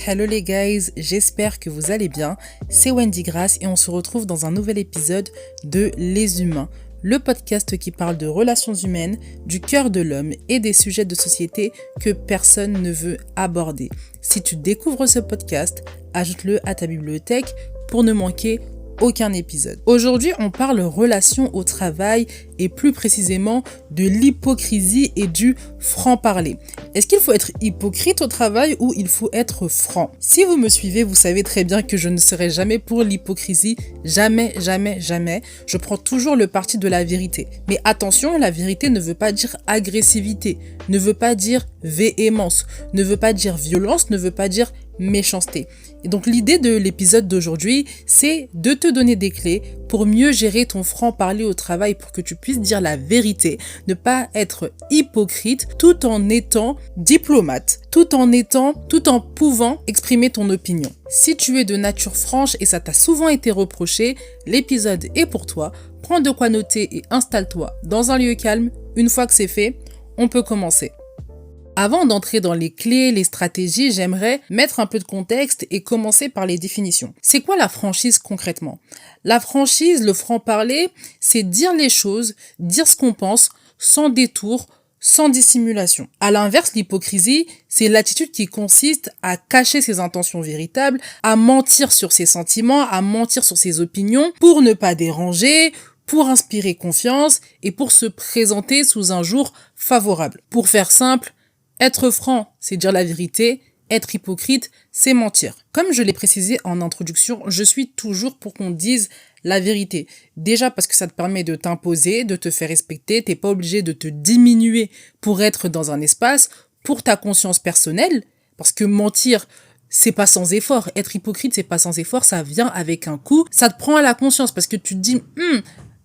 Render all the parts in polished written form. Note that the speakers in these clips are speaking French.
Hello les guys, j'espère que vous allez bien. C'est Wendy Grace et on se retrouve dans un nouvel épisode de Les Humains, le podcast qui parle de relations humaines, du cœur de l'homme et des sujets de société que personne ne veut aborder. Si tu découvres ce podcast, ajoute-le à ta bibliothèque pour ne manquer aucun épisode. Aujourd'hui, on parle relations au travail et plus précisément de l'hypocrisie et du franc-parler. Est-ce qu'il faut être hypocrite au travail ou il faut être franc? Si vous me suivez, vous savez très bien que je ne serai jamais pour l'hypocrisie. Jamais, jamais, jamais. Je prends toujours le parti de la vérité. Mais attention, la vérité ne veut pas dire agressivité, ne veut pas dire véhémence, ne veut pas dire violence, ne veut pas dire méchanceté. Et donc l'idée de l'épisode d'aujourd'hui, c'est de te donner des clés pour mieux gérer ton franc-parler au travail pour que tu puisses dire la vérité, ne pas être hypocrite tout en étant diplomate, tout en pouvant exprimer ton opinion. Si tu es de nature franche et ça t'a souvent été reproché, l'épisode est pour toi. Prends de quoi noter et installe-toi dans un lieu calme. Une fois que c'est fait, on peut commencer. Avant d'entrer dans les clés, les stratégies, j'aimerais mettre un peu de contexte et commencer par les définitions. C'est quoi la franchise concrètement? La franchise, le franc-parler, c'est dire les choses, dire ce qu'on pense, sans détour, sans dissimulation. À l'inverse, l'hypocrisie, c'est l'attitude qui consiste à cacher ses intentions véritables, à mentir sur ses sentiments, à mentir sur ses opinions pour ne pas déranger, pour inspirer confiance et pour se présenter sous un jour favorable. Pour faire simple, être franc, c'est dire la vérité. Être hypocrite, c'est mentir. Comme je l'ai précisé en introduction, je suis toujours pour qu'on dise la vérité. Déjà parce que ça te permet de t'imposer, de te faire respecter. T'es pas obligé de te diminuer pour être dans un espace, pour ta conscience personnelle. Parce que mentir, c'est pas sans effort. Être hypocrite, c'est pas sans effort. Ça vient avec un coup. Ça te prend à la conscience parce que tu te dis,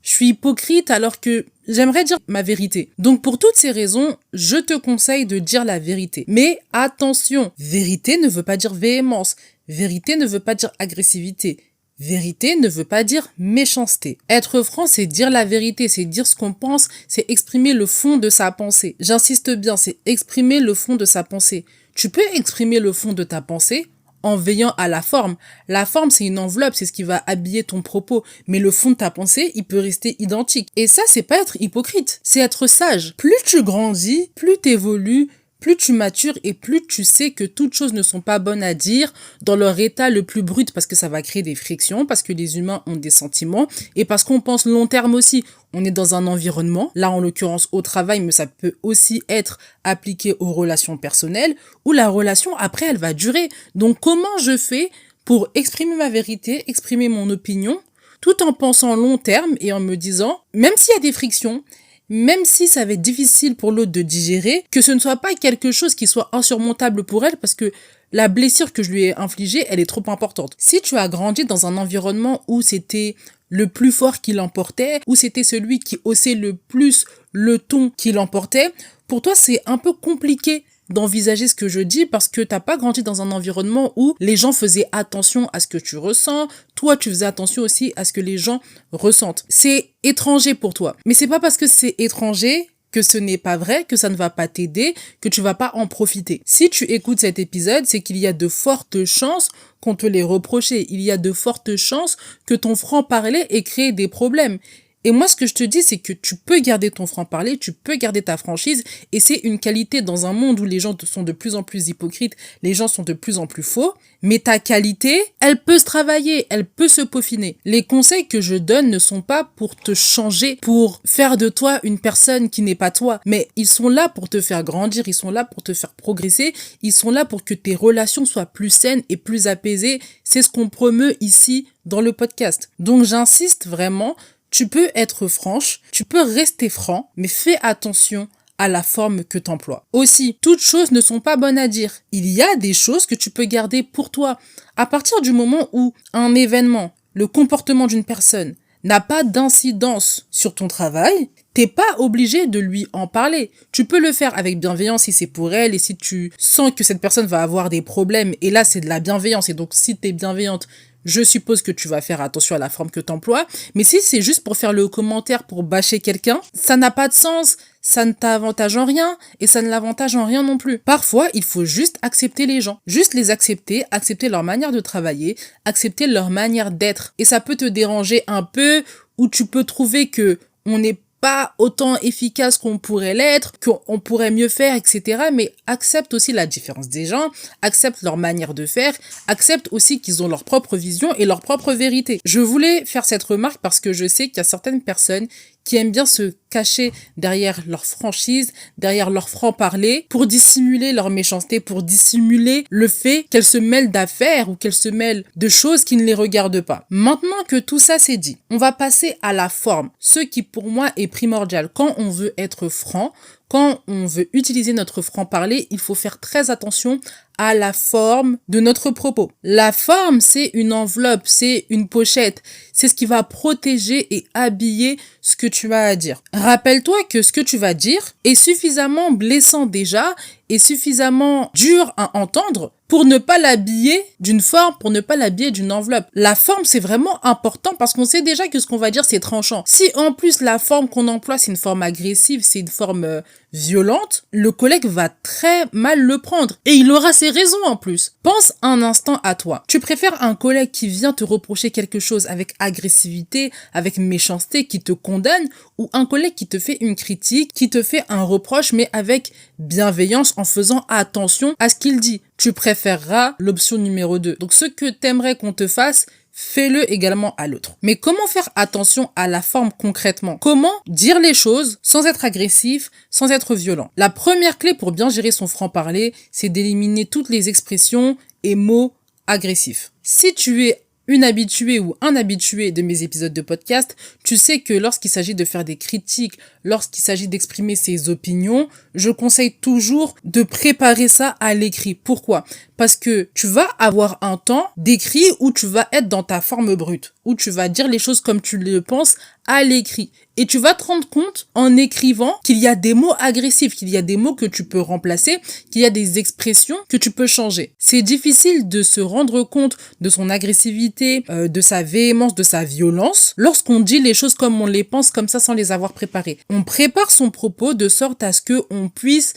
je suis hypocrite alors que j'aimerais dire ma vérité. Donc pour toutes ces raisons, je te conseille de dire la vérité. Mais attention, vérité ne veut pas dire véhémence. Vérité ne veut pas dire agressivité. Vérité ne veut pas dire méchanceté. Être franc, c'est dire la vérité, c'est dire ce qu'on pense, c'est exprimer le fond de sa pensée. J'insiste bien, c'est exprimer le fond de sa pensée. Tu peux exprimer le fond de ta pensée en veillant à la forme. La forme, c'est une enveloppe, c'est ce qui va habiller ton propos. Mais le fond de ta pensée, il peut rester identique. Et ça, c'est pas être hypocrite, c'est être sage. Plus tu grandis, plus t'évolues, plus tu matures et plus tu sais que toutes choses ne sont pas bonnes à dire dans leur état le plus brut parce que ça va créer des frictions, parce que les humains ont des sentiments et parce qu'on pense long terme aussi. On est dans un environnement, là en l'occurrence au travail, mais ça peut aussi être appliqué aux relations personnelles où la relation après elle va durer. Donc comment je fais pour exprimer ma vérité, exprimer mon opinion tout en pensant long terme et en me disant, même s'il y a des frictions, même si ça va être difficile pour l'autre de digérer, que ce ne soit pas quelque chose qui soit insurmontable pour elle parce que la blessure que je lui ai infligée, elle est trop importante. Si tu as grandi dans un environnement où c'était le plus fort qui l'emportait, où c'était celui qui haussait le plus le ton qui l'emportait, pour toi c'est un peu compliqué d'envisager ce que je dis parce que t'as pas grandi dans un environnement où les gens faisaient attention à ce que tu ressens, toi tu faisais attention aussi à ce que les gens ressentent. C'est étranger pour toi. Mais c'est pas parce que c'est étranger que ce n'est pas vrai, que ça ne va pas t'aider, que tu vas pas en profiter. Si tu écoutes cet épisode, c'est qu'il y a de fortes chances qu'on te l'ait reproché. Il y a de fortes chances que ton franc-parler ait créé des problèmes. Et moi, ce que je te dis, c'est que tu peux garder ton franc-parler, tu peux garder ta franchise, et c'est une qualité dans un monde où les gens sont de plus en plus hypocrites, les gens sont de plus en plus faux, mais ta qualité, elle peut se travailler, elle peut se peaufiner. Les conseils que je donne ne sont pas pour te changer, pour faire de toi une personne qui n'est pas toi, mais ils sont là pour te faire grandir, ils sont là pour te faire progresser, ils sont là pour que tes relations soient plus saines et plus apaisées. C'est ce qu'on promeut ici dans le podcast. Donc j'insiste vraiment. Tu peux être franche, tu peux rester franc, mais fais attention à la forme que t'emploies. Aussi, toutes choses ne sont pas bonnes à dire. Il y a des choses que tu peux garder pour toi. À partir du moment où un événement, le comportement d'une personne n'a pas d'incidence sur ton travail, t'es pas obligé de lui en parler. Tu peux le faire avec bienveillance si c'est pour elle et si tu sens que cette personne va avoir des problèmes. Et là, c'est de la bienveillance. Et donc, si t'es bienveillante, je suppose que tu vas faire attention à la forme que tu emploies. Mais si c'est juste pour faire le commentaire, pour bâcher quelqu'un, ça n'a pas de sens. Ça ne t'avantage en rien et ça ne l'avantage en rien non plus. Parfois, il faut juste accepter les gens. Juste les accepter, accepter leur manière de travailler, accepter leur manière d'être. Et ça peut te déranger un peu ou tu peux trouver que on n'est pas autant efficace qu'on pourrait l'être, qu'on pourrait mieux faire, etc. Mais accepte aussi la différence des gens, accepte leur manière de faire, accepte aussi qu'ils ont leur propre vision et leur propre vérité. Je voulais faire cette remarque parce que je sais qu'il y a certaines personnes qui aiment bien se cacher derrière leur franchise, derrière leur franc-parler, pour dissimuler leur méchanceté, pour dissimuler le fait qu'elles se mêlent d'affaires ou qu'elles se mêlent de choses qui ne les regardent pas. Maintenant que tout ça c'est dit, on va passer à la forme, ce qui pour moi est primordial. Quand on veut être franc, quand on veut utiliser notre franc-parler, il faut faire très attention à la forme de notre propos. La forme, c'est une enveloppe, c'est une pochette, c'est ce qui va protéger et habiller ce que tu as à dire. Rappelle-toi que ce que tu vas dire est suffisamment blessant déjà et suffisamment dur à entendre pour ne pas l'habiller d'une forme, pour ne pas l'habiller d'une enveloppe. La forme, c'est vraiment important parce qu'on sait déjà que ce qu'on va dire, c'est tranchant. Si en plus la forme qu'on emploie, c'est une forme agressive, c'est une forme violente, le collègue va très mal le prendre. Et il aura ses raisons en plus. Pense un instant à toi. Tu préfères un collègue qui vient te reprocher quelque chose avec agressivité, avec méchanceté, qui te condamne, ou un collègue qui te fait une critique, qui te fait un reproche, mais avec bienveillance, en faisant attention à ce qu'il dit. Tu préféreras l'option numéro 2. Donc ce que t'aimerais qu'on te fasse, fais-le également à l'autre. Mais comment faire attention à la forme concrètement? Comment dire les choses sans être agressif, sans être violent? La première clé pour bien gérer son franc-parler, c'est d'éliminer toutes les expressions et mots agressifs. Si tu es une habituée ou un habitué de mes épisodes de podcast, tu sais que lorsqu'il s'agit de faire des critiques, lorsqu'il s'agit d'exprimer ses opinions, je conseille toujours de préparer ça à l'écrit. Pourquoi? Parce que tu vas avoir un temps d'écrit où tu vas être dans ta forme brute, où tu vas dire les choses comme tu le penses à l'écrit. Et tu vas te rendre compte en écrivant qu'il y a des mots agressifs, qu'il y a des mots que tu peux remplacer, qu'il y a des expressions que tu peux changer. C'est difficile de se rendre compte de son agressivité, de sa véhémence, de sa violence, lorsqu'on dit les choses comme on les pense, comme ça, sans les avoir préparées. On prépare son propos de sorte à ce qu'on puisse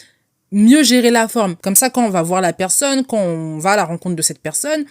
mieux gérer la forme. Comme ça, quand on va voir la personne, quand on va à la rencontre de cette personne,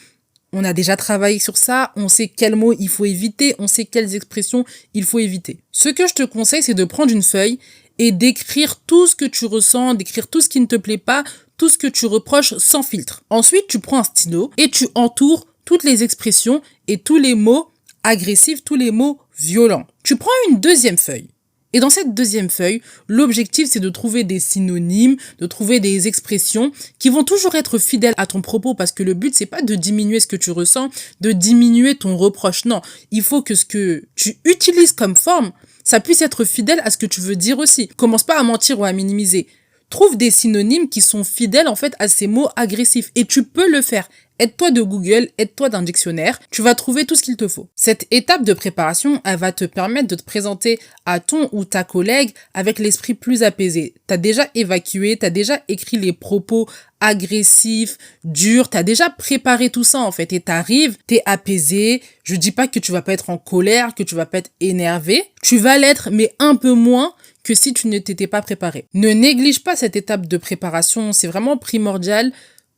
on a déjà travaillé sur ça, on sait quels mots il faut éviter, on sait quelles expressions il faut éviter. Ce que je te conseille, c'est de prendre une feuille et d'écrire tout ce que tu ressens, d'écrire tout ce qui ne te plaît pas, tout ce que tu reproches sans filtre. Ensuite, tu prends un stylo et tu entoures toutes les expressions et tous les mots agressifs, tous les mots violents. Tu prends une deuxième feuille. Et dans cette deuxième feuille, l'objectif, c'est de trouver des synonymes, de trouver des expressions qui vont toujours être fidèles à ton propos, parce que le but, c'est pas de diminuer ce que tu ressens, de diminuer ton reproche. Non, il faut que ce que tu utilises comme forme, ça puisse être fidèle à ce que tu veux dire aussi. Commence pas à mentir ou à minimiser. Trouve des synonymes qui sont fidèles, en fait, à ces mots agressifs. Et tu peux le faire. Aide-toi de Google, aide-toi d'un dictionnaire, tu vas trouver tout ce qu'il te faut. Cette étape de préparation, elle va te permettre de te présenter à ton ou ta collègue avec l'esprit plus apaisé. T'as déjà évacué, t'as déjà écrit les propos agressifs, durs, t'as déjà préparé tout ça en fait et t'arrives, t'es apaisé. Je dis pas que tu vas pas être en colère, que tu vas pas être énervé, tu vas l'être mais un peu moins que si tu ne t'étais pas préparé. Ne néglige pas cette étape de préparation, c'est vraiment primordial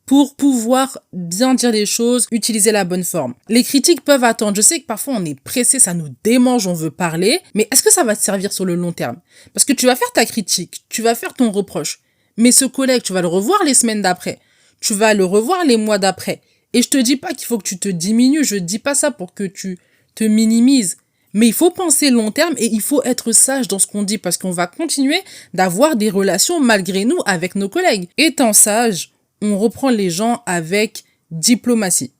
pour pouvoir bien dire les choses, utiliser la bonne forme. Les critiques peuvent attendre. Je sais que parfois on est pressé, ça nous démange, on veut parler, mais est-ce que ça va te servir sur le long terme? Parce que tu vas faire ta critique, tu vas faire ton reproche, mais ce collègue, tu vas le revoir les semaines d'après, tu vas le revoir les mois d'après. Et je te dis pas qu'il faut que tu te diminues, je dis pas ça pour que tu te minimises. Mais il faut penser long terme et il faut être sage dans ce qu'on dit parce qu'on va continuer d'avoir des relations malgré nous avec nos collègues. Étant sage, on reprend les gens avec diplomatie.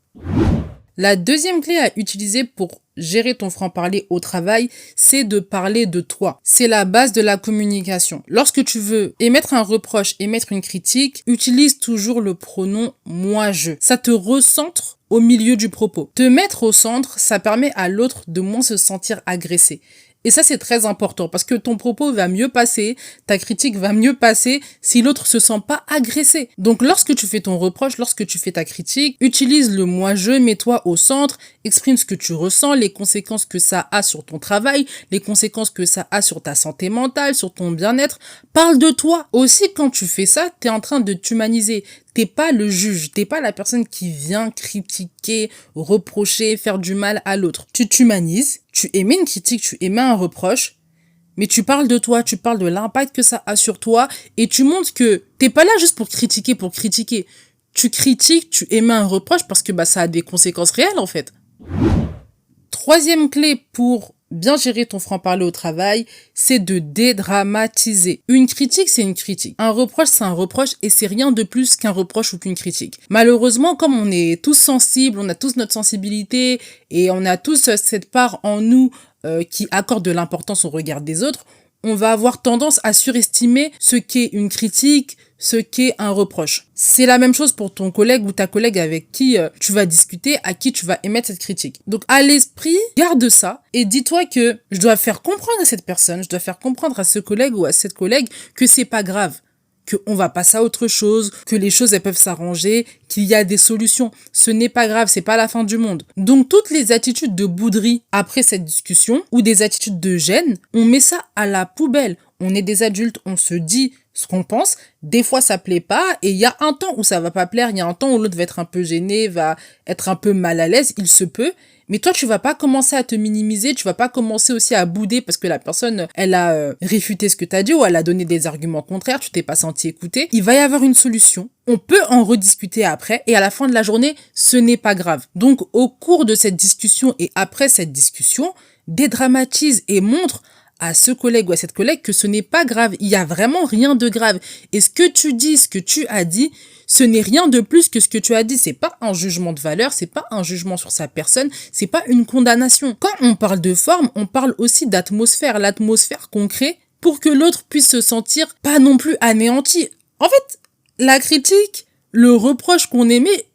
La deuxième clé à utiliser pour gérer ton franc-parler au travail, c'est de parler de toi. C'est la base de la communication. Lorsque tu veux émettre un reproche, émettre une critique, utilise toujours le pronom moi-je. Ça te recentre au milieu du propos. Te mettre au centre, ça permet à l'autre de moins se sentir agressé. Et ça, c'est très important parce que ton propos va mieux passer, ta critique va mieux passer si l'autre se sent pas agressé. Donc, lorsque tu fais ton reproche, lorsque tu fais ta critique, utilise le moi-je, mets-toi au centre, exprime ce que tu ressens, les conséquences que ça a sur ton travail, les conséquences que ça a sur ta santé mentale, sur ton bien-être. Parle de toi. Aussi, quand tu fais ça, t'es en train de t'humaniser. T'es pas le juge, t'es pas la personne qui vient critiquer, reprocher, faire du mal à l'autre. Tu t'humanises, tu émets une critique, tu émets un reproche, mais tu parles de toi, tu parles de l'impact que ça a sur toi, et tu montres que t'es pas là juste pour critiquer pour critiquer. Tu critiques, tu émets un reproche parce que ça a des conséquences réelles en fait. Troisième clé pour bien gérer ton franc-parler au travail, c'est de dédramatiser. Une critique, c'est une critique. Un reproche, c'est un reproche et c'est rien de plus qu'un reproche ou qu'une critique. Malheureusement, comme on est tous sensibles, on a tous notre sensibilité et on a tous cette part en nous qui accorde de l'importance au regard des autres, on va avoir tendance à surestimer ce qu'est une critique, ce qu'est un reproche. C'est la même chose pour ton collègue ou ta collègue avec qui tu vas discuter, à qui tu vas émettre cette critique. Donc à l'esprit, garde ça et dis-toi que je dois faire comprendre à cette personne, je dois faire comprendre à ce collègue ou à cette collègue que c'est pas grave, qu'on va passer à autre chose, que les choses elles peuvent s'arranger, qu'il y a des solutions. Ce n'est pas grave, c'est pas la fin du monde. Donc toutes les attitudes de bouderie après cette discussion ou des attitudes de gêne, on met ça à la poubelle. On est des adultes, on se dit ce qu'on pense. Des fois ça plaît pas et il y a un temps où ça va pas plaire, il y a un temps où l'autre va être un peu gêné, va être un peu mal à l'aise, il se peut. Mais toi, tu vas pas commencer à te minimiser, tu vas pas commencer aussi à bouder parce que la personne, elle a réfuté ce que t'as dit ou elle a donné des arguments contraires, tu t'es pas senti écouté. Il va y avoir une solution. On peut en rediscuter après et à la fin de la journée, ce n'est pas grave. Donc, au cours de cette discussion et après cette discussion, dédramatise et montre à ce collègue ou à cette collègue que ce n'est pas grave. Il y a vraiment rien de grave. Et ce que tu dis, ce que tu as dit, ce n'est rien de plus que ce que tu as dit. C'est pas un jugement de valeur, c'est pas un jugement sur sa personne, c'est pas une condamnation. Quand on parle de forme, on parle aussi d'atmosphère, l'atmosphère qu'on crée pour que l'autre puisse se sentir pas non plus anéanti. En fait, la critique, le reproche qu'on émet,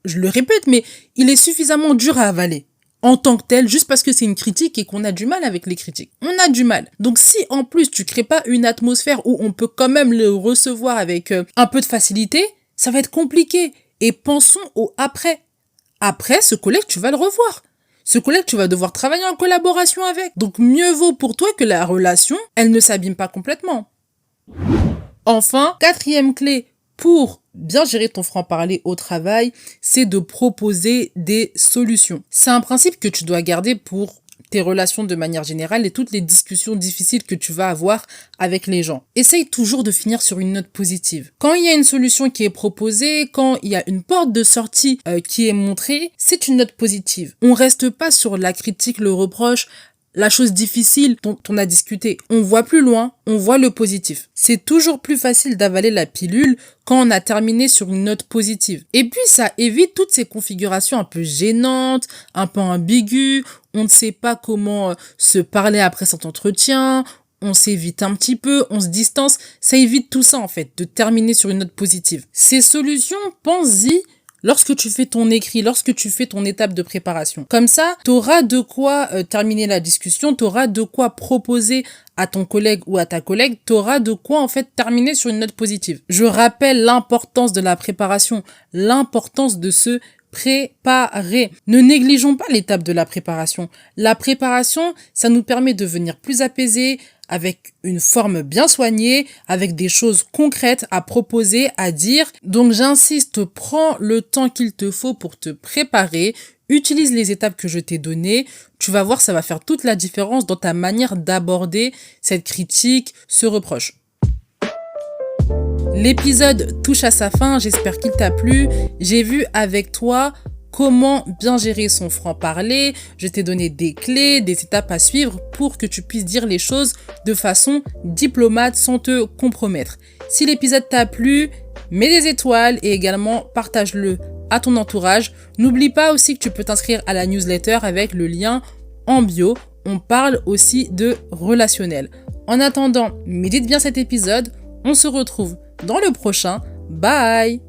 je le répète, mais il est suffisamment dur à avaler en tant que tel, juste parce que c'est une critique et qu'on a du mal avec les critiques. On a du mal. Donc si en plus tu crées pas une atmosphère où on peut quand même le recevoir avec un peu de facilité, ça va être compliqué. Et pensons au après. Après, ce collègue, tu vas le revoir. Ce collègue, tu vas devoir travailler en collaboration avec. Donc mieux vaut pour toi que la relation, elle ne s'abîme pas complètement. Enfin, quatrième clé pour bien gérer ton franc-parler au travail, c'est de proposer des solutions. C'est un principe que tu dois garder pour tes relations de manière générale et toutes les discussions difficiles que tu vas avoir avec les gens. Essaye toujours de finir sur une note positive. Quand il y a une solution qui est proposée, quand il y a une porte de sortie qui est montrée, c'est une note positive. On reste pas sur la critique, le reproche, la chose difficile dont on a discuté. On voit plus loin, on voit le positif. C'est toujours plus facile d'avaler la pilule quand on a terminé sur une note positive. Et puis, ça évite toutes ces configurations un peu gênantes, un peu ambiguës. On ne sait pas comment se parler après cet entretien. On s'évite un petit peu, on se distance. Ça évite tout ça, en fait, de terminer sur une note positive. Ces solutions, pense-y lorsque tu fais ton écrit, lorsque tu fais ton étape de préparation. Comme ça, t'auras de quoi terminer la discussion, t'auras de quoi proposer à ton collègue ou à ta collègue, t'auras de quoi en fait terminer sur une note positive. Je rappelle l'importance de la préparation, l'importance de se préparer. Ne négligeons pas l'étape de la préparation. La préparation, ça nous permet de venir plus apaisé, avec une forme bien soignée, avec des choses concrètes à proposer, à dire. Donc j'insiste, prends le temps qu'il te faut pour te préparer, utilise les étapes que je t'ai données, tu vas voir, ça va faire toute la différence dans ta manière d'aborder cette critique, ce reproche. L'épisode touche à sa fin, j'espère qu'il t'a plu. J'ai vu avec toi comment bien gérer son franc-parler. Je t'ai donné des clés, des étapes à suivre pour que tu puisses dire les choses de façon diplomate sans te compromettre. Si l'épisode t'a plu, mets des étoiles et également partage-le à ton entourage. N'oublie pas aussi que tu peux t'inscrire à la newsletter avec le lien en bio. On parle aussi de relationnel. En attendant, médite bien cet épisode. On se retrouve dans le prochain. Bye!